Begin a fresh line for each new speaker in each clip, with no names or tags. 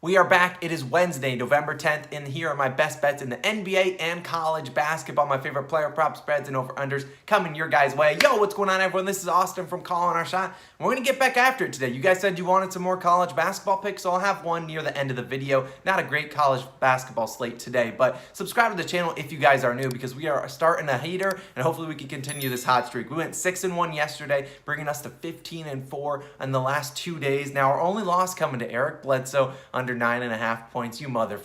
We are back. It is Wednesday, November 10th, and here are my best bets in the NBA and college basketball. My favorite player prop spreads and over-unders coming your guys' way. Yo, what's going on, everyone? This is Austin from Calling Our Shot. We're going to get back after it today. You guys said you wanted some more college basketball picks, so I'll have one near the end of the video. Not a great college basketball slate today, but subscribe to the channel if you guys are new because we are starting a heater, and hopefully we can continue this hot streak. We went 6-1 yesterday, bringing us to 15-4 in the last 2 days. Now, our only loss coming to Eric Bledsoe under 9.5 points. You mother.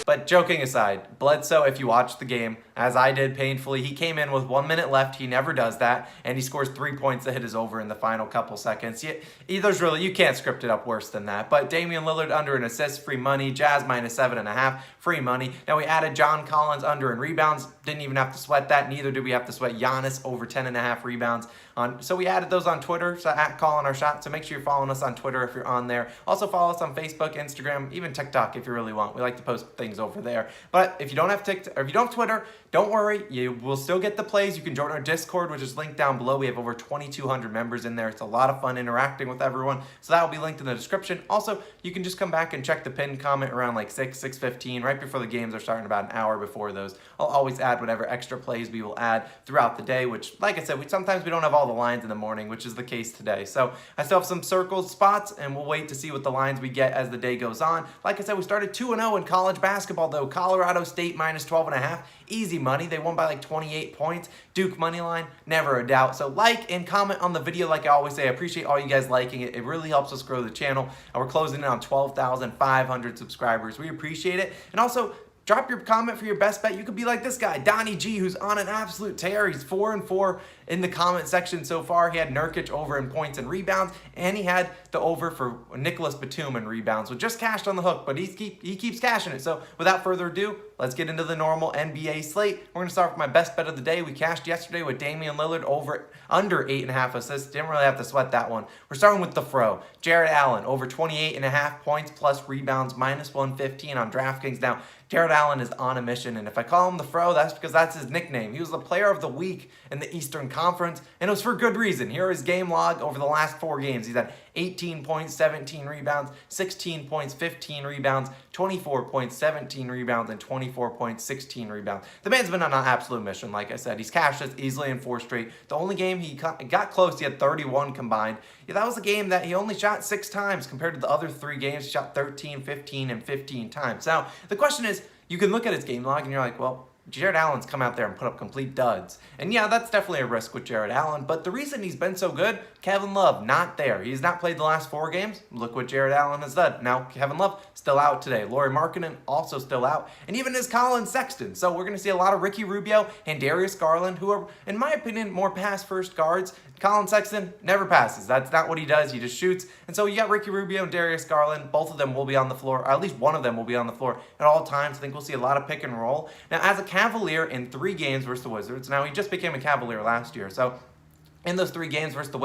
But joking aside, Bledsoe, if you watched the game, as I did painfully, he came in with 1 minute left. He never does that. And he scores 3 points that hit his over in the final couple seconds. You can't script it up worse than that. But Damian Lillard under an assist, free money. Jazz minus 7.5, free money. Now we added John Collins under in rebounds. Didn't even have to sweat that. Neither did we have to sweat Giannis over 10.5 rebounds. So we added those on Twitter, so at Calling Our Shot. So make sure you're following us on Twitter if you're on there. Also follow us on Facebook, Instagram, even TikTok if you really want. We like to post things over there. But if you don't have TikTok, or if you don't have Twitter, don't worry. You will still get the plays. You can join our Discord, which is linked down below. We have over 2,200 members in there. It's a lot of fun interacting with everyone. So that will be linked in the description. Also, you can just come back and check the pinned comment around like 6:15, right before the games are starting, about an hour before those. I'll always add whatever extra plays we will add throughout the day, which, like I said, sometimes we don't have all the lines in the morning, which is the case today. So I still have some circled spots, and we'll wait to see what the lines we get as the day goes on. Like I said, we started 2-0 in college basketball, though. Colorado State minus 12.5. Easy money. They won by like 28 points. Duke money line, never a doubt. So like and comment on the video like I always say. I appreciate all you guys liking it. It really helps us grow the channel. And we're closing in on 12,500 subscribers. We appreciate it. And also, drop your comment for your best bet. You could be like this guy, Donnie G, who's on an absolute tear. He's 4-4 in the comment section so far. He had Nurkic over in points and rebounds, and he had the over for Nicholas Batum in rebounds. So just cashed on the hook, but he keeps cashing it. So without further ado, let's get into the normal NBA slate. We're going to start with my best bet of the day. We cashed yesterday with Damian Lillard under 8.5 assists. Didn't really have to sweat that one. We're starting with the Fro. Jared Allen over 28.5 points plus rebounds, minus 115 on DraftKings. Now, Jared Allen is on a mission, and if I call him the Fro, that's because that's his nickname. He was the player of the week in the Eastern Conference, and it was for good reason. Here is his game log over the last 4 games. He's had 18 points, 17 rebounds, 16 points, 15 rebounds, 24 points, 17 rebounds, and 24 points, 16 rebounds. The man's been on an absolute mission, like I said. He's cashed this easily in 4 straight. The only game he got close, he had 31 combined. Yeah, that was a game that he only shot 6 times compared to the other 3 games. He shot 13, 15, and 15 times. Now, the question is, you can look at his game log and you're like, well, Jared Allen's come out there and put up complete duds. And yeah, that's definitely a risk with Jared Allen, but the reason he's been so good, Kevin Love, not there. He's not played the last 4 games. Look what Jared Allen has done. Now, Kevin Love, still out today. Lauri Markkanen, also still out. And even is Colin Sexton. So we're going to see a lot of Ricky Rubio and Darius Garland, who are, in my opinion, more pass-first guards. Colin Sexton never passes. That's not what he does. He just shoots. And so you got Ricky Rubio and Darius Garland. Both of them will be on the floor, or at least one of them will be on the floor at all times. I think we'll see a lot of pick and roll. Now, as a Cavalier in 3 games versus the Wizards, now he just became a Cavalier last year, so in those 3 games versus the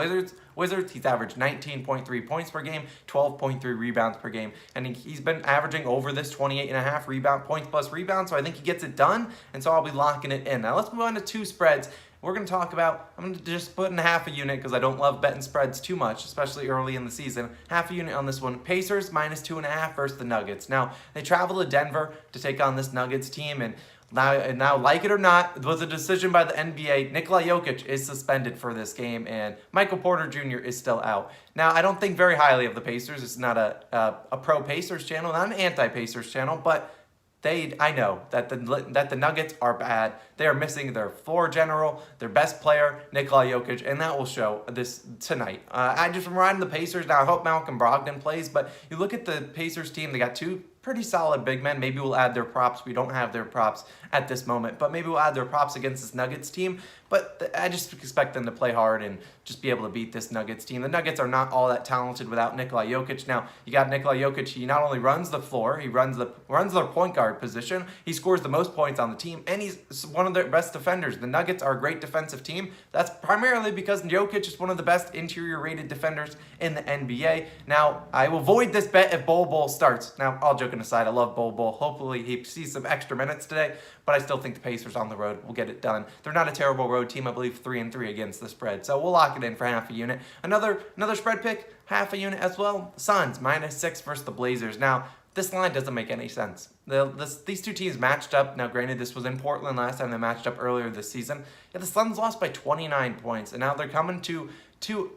Wizards, he's averaged 19.3 points per game, 12.3 rebounds per game, and he's been averaging over this 28.5 points plus rebounds, so I think he gets it done, and so I'll be locking it in. Now let's move on to 2 spreads. We're going to talk about, I'm going to just put in half a unit because I don't love betting spreads too much, especially early in the season. Half a unit on this one. Pacers minus 2.5 versus the Nuggets. Now, they travel to Denver to take on this Nuggets team, and now, like it or not, it was a decision by the NBA. Nikola Jokic is suspended for this game, and Michael Porter Jr. is still out. Now, I don't think very highly of the Pacers. It's not a pro-Pacers channel, not an anti-Pacers channel, but I know that the Nuggets are bad. They are missing their floor general, their best player, Nikola Jokic, and that will show this tonight. I'm riding the Pacers. Now, I hope Malcolm Brogdon plays, but you look at the Pacers team, they got 2 pretty solid big men. Maybe we'll add their props. We don't have their props at this moment, but maybe we'll add their props against this Nuggets team. But I just expect them to play hard and just be able to beat this Nuggets team. The Nuggets are not all that talented without Nikola Jokic. Now, you got Nikola Jokic. He not only runs the floor, he runs their point guard position. He scores the most points on the team, and he's one of their best defenders. The Nuggets are a great defensive team. That's primarily because Jokic is one of the best interior-rated defenders in the NBA. Now, I will void this bet if Bol Bol starts. Now, all jokes joking aside, I love Bol Bol. Hopefully he sees some extra minutes today, but I still think the Pacers on the road will get it done. They're not a terrible road team. I believe 3-3 against the spread. So we'll lock it in for half a unit. Another spread pick, half a unit as well. Suns, -6 versus the Blazers. Now, this line doesn't make any sense. These two teams matched up. Now, granted, this was in Portland last time they matched up earlier this season. Yeah, the Suns lost by 29 points, and now they're coming to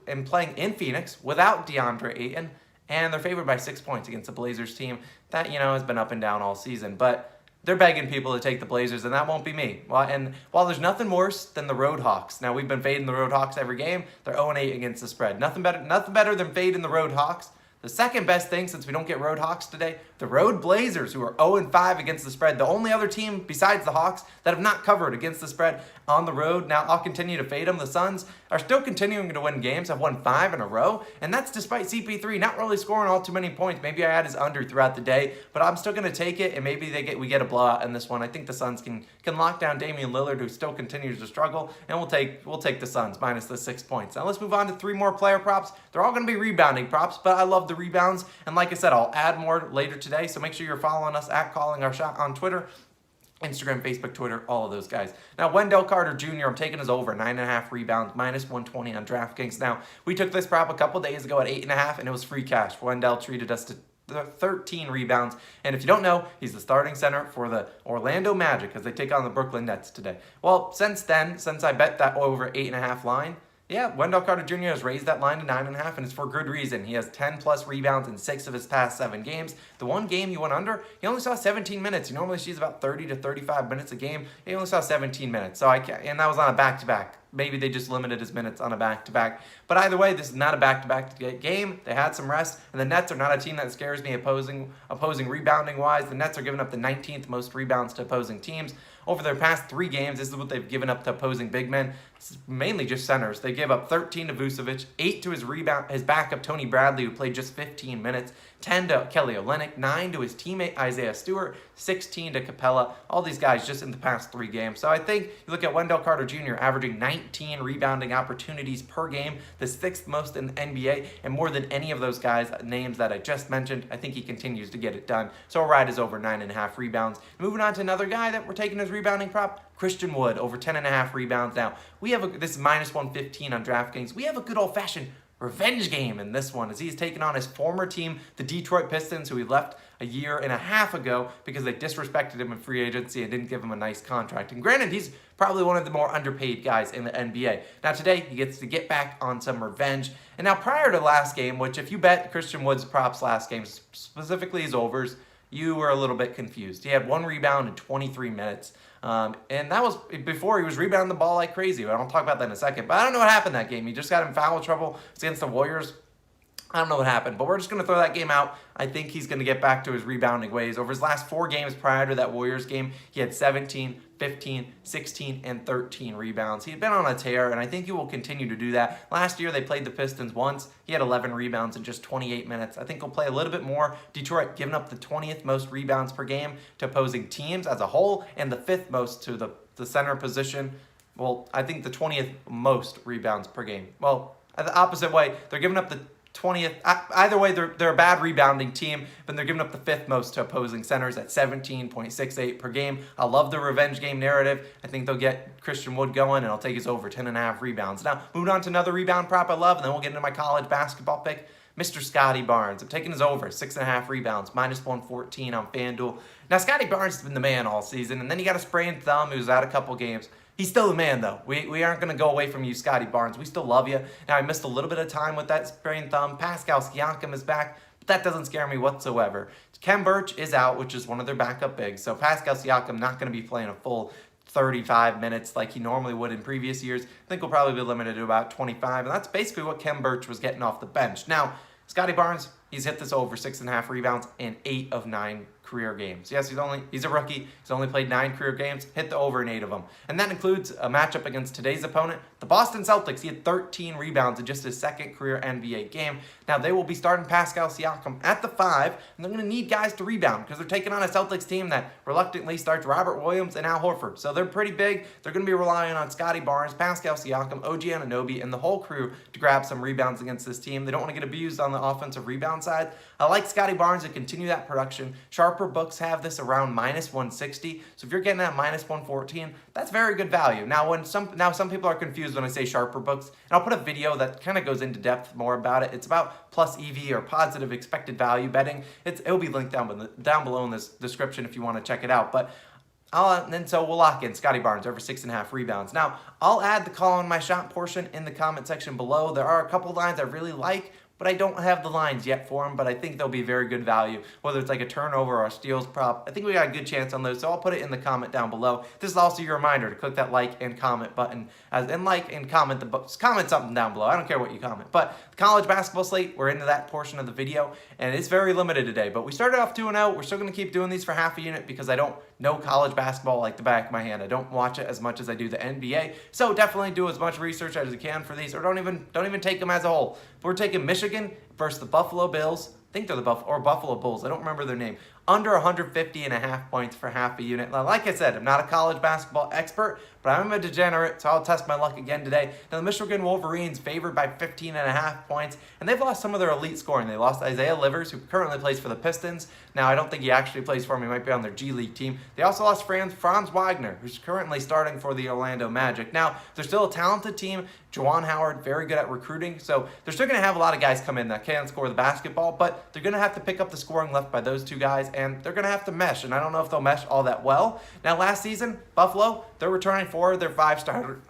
and playing in Phoenix without DeAndre Ayton, and they're favored by 6 points against the Blazers team that, has been up and down all season. But they're begging people to take the Blazers, and that won't be me. And while there's nothing worse than the Road Hawks, now we've been fading the Road Hawks every game. They're 0-8 against the spread. Nothing better than fading the Road Hawks. The second best thing, since we don't get Road Hawks today, the Road Blazers, who are 0-5 against the spread. The only other team besides the Hawks that have not covered against the spread on the road. Now, I'll continue to fade them. The Suns are still continuing to win games. Have won 5 in a row, and that's despite CP3 not really scoring all too many points. Maybe I had his under throughout the day, but I'm still going to take it, and maybe we get a blowout in this one. I think the Suns can lock down Damian Lillard, who still continues to struggle, and we'll take the Suns minus the 6 points. Now, let's move on to 3 more player props. They're all going to be rebounding props, but I love the rebounds, and like I said, I'll add more later today, so make sure you're following us at Calling Our Shot on Twitter, Instagram, Facebook, Twitter, all of those guys. Now, Wendell Carter Jr., I'm taking his over 9.5 rebounds, -120 on DraftKings. Now, we took this prop a couple days ago at 8.5, and it was free cash. Wendell treated us to 13 rebounds. And if you don't know, he's the starting center for the Orlando Magic as they take on the Brooklyn Nets today. Well, since I bet that over 8.5 line, yeah, Wendell Carter Jr. has raised that line to 9.5, and it's for good reason. He has 10-plus rebounds in 6 of his past 7 games. The one game he went under, he only saw 17 minutes. He normally sees about 30 to 35 minutes a game. He only saw 17 minutes, and that was on a back-to-back. Maybe they just limited his minutes on a back-to-back. But either way, this is not a back-to-back game. They had some rest, and the Nets are not a team that scares me opposing rebounding-wise. The Nets are giving up the 19th most rebounds to opposing teams. Over their past 3 games, this is what they've given up to opposing big men. It's mainly just centers. They gave up 13 to Vucevic, 8 to his backup Tony Bradley, who played just 15 minutes, 10 to Kelly Olynyk, 9 to his teammate Isaiah Stewart, 16 to Capella. All these guys just in the past 3 games. So I think you look at Wendell Carter Jr. averaging 19 rebounding opportunities per game, the 6th most in the NBA, and more than any of those guys' names that I just mentioned. I think he continues to get it done. So a ride is over 9.5 rebounds. Moving on to another guy that we're taking as rebounding prop, Christian Wood, over 10.5 rebounds. Now, this is -115 on DraftKings. We have a good old-fashioned revenge game in this one as he's taking on his former team, the Detroit Pistons, who he left a year and a half ago because they disrespected him in free agency and didn't give him a nice contract. And granted, he's probably one of the more underpaid guys in the NBA. Now today, he gets to get back on some revenge. And now prior to last game, which if you bet Christian Wood's props last game, specifically his overs, you were a little bit confused. He had 1 rebound in 23 minutes. And that was before he was rebounding the ball like crazy. I'll talk about that in a second. But I don't know what happened that game. He just got in foul trouble against the Warriors. I don't know what happened, but we're just going to throw that game out. I think he's going to get back to his rebounding ways. Over his last 4 games prior to that Warriors game, he had 17, 15, 16, and 13 rebounds. He had been on a tear, and I think he will continue to do that. Last year, they played the Pistons once. He had 11 rebounds in just 28 minutes. I think he'll play a little bit more. Detroit giving up the 20th most rebounds per game to opposing teams as a whole, and the 5th most to the center position. Well, I think the 20th most rebounds per game. Well, the opposite way, they're giving up the 20th. Either way, they're a bad rebounding team, but they're giving up the 5th most to opposing centers at 17.68 per game. I love the revenge game narrative. I think they'll get Christian Wood going, and I'll take his over 10.5 rebounds. Now, moving on to another rebound prop I love, and then we'll get into my college basketball pick. Mr. Scotty Barnes. I'm taking his over, 6.5 rebounds, -114 on FanDuel. Now, Scotty Barnes has been the man all season, and then he got a sprained thumb. He was out a couple games. He's still the man, though. We aren't going to go away from you, Scotty Barnes. We still love you. Now, I missed a little bit of time with that sprained thumb. Pascal Siakam is back, but that doesn't scare me whatsoever. Kem Birch is out, which is one of their backup bigs. So Pascal Siakam not going to be playing a full 35 minutes like he normally would in previous years. I think we'll probably be limited to about 25, and that's basically what Kem Birch was getting off the bench. Now, Scotty Barnes, he's hit this over 6.5 rebounds in 8 of 9 career games. Yes, he's a rookie. He's only played 9 career games, hit the over in 8 of them. And that includes a matchup against today's opponent, the Boston Celtics. He had 13 rebounds in just his 2nd career NBA game. Now, they will be starting Pascal Siakam at the 5, and they're going to need guys to rebound because they're taking on a Celtics team that reluctantly starts Robert Williams and Al Horford. So they're pretty big. They're going to be relying on Scotty Barnes, Pascal Siakam, OG Anunoby, and the whole crew to grab some rebounds against this team. They don't want to get abused on the offensive rebound rebound side. I like Scotty Barnes to continue that production. Sharper books have this around -160. So if you're getting at -114, that's very good value. Now, some people are confused when I say sharper books, and I'll put a video that kind of goes into depth more about it. It's about plus EV or positive expected value betting. It'll be linked down below in this description if you want to check it out. But and so we'll lock in Scotty Barnes over 6.5 rebounds. Now, I'll add the call on my shot portion in the comment section below. There are a couple lines I really like, but I don't have the lines yet for them, but I think they'll be very good value, whether it's like a turnover or a steals prop. I think we got a good chance on those, so I'll put it in the comment down below. This is also your reminder to click that like and comment button, comment something down below. I don't care what you comment. But the college basketball slate, we're into that portion of the video, and it's very limited today, but we started off 2-0. We're still going to keep doing these for half a unit because I don't know college basketball like the back of my hand. I don't watch it as much as I do the NBA, so definitely do as much research as you can for these, or don't even take them as a whole. But we're taking Michigan versus the Buffalo Bills. I think they're the Buffalo Bulls. I don't remember their name. Under 150.5 points for half a unit. Now, like I said, I'm not a college basketball expert, but I'm a degenerate, so I'll test my luck again today. Now, the Michigan Wolverines favored by 15.5 points, and they've lost some of their elite scoring. They lost Isaiah Livers, who currently plays for the Pistons. Now, I don't think he actually plays for them. He might be on their G League team. They also lost Franz Wagner, who's currently starting for the Orlando Magic. Now, they're still a talented team. Juwan Howard, very good at recruiting, so they're still going to have a lot of guys come in that can score the basketball, but they're going to have to pick up the scoring left by those two guys, and they're going to have to mesh, and I don't know if they'll mesh all that well. Now, last season, Buffalo, they're returning four of their five starters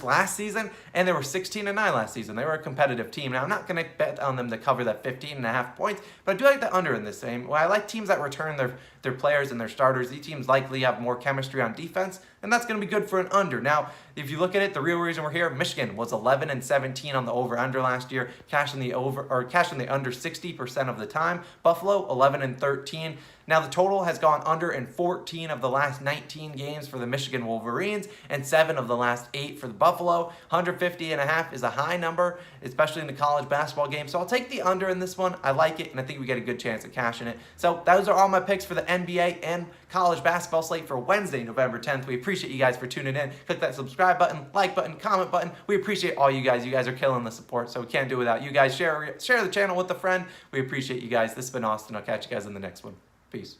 last season, and they were 16-9 last season. They were a competitive team. Now, I'm not going to bet on them to cover that 15.5 points, but I do like the under in this game. Well, I like teams that return their players and their starters. These teams likely have more chemistry on defense, and that's going to be good for an under. Now, if you look at it, the real reason we're here, Michigan was 11-17 on the over/under last year, cashing the under 60% of the time. Buffalo 11-13. Now, the total has gone under in 14 of the last 19 games for the Michigan Wolverines and 7 of the last 8 for the Buffalo. 150.5 is a high number, especially in the college basketball game. So I'll take the under in this one. I like it, and I think we get a good chance at cashing it. So those are all my picks for the NBA and college basketball slate for Wednesday, November 10th. We appreciate you guys for tuning in. Click that subscribe button, like button, comment button. We appreciate all you guys. You guys are killing the support, so we can't do without you guys. Share the channel with a friend. We appreciate you guys. This has been Austin. I'll catch you guys in the next one. Peace.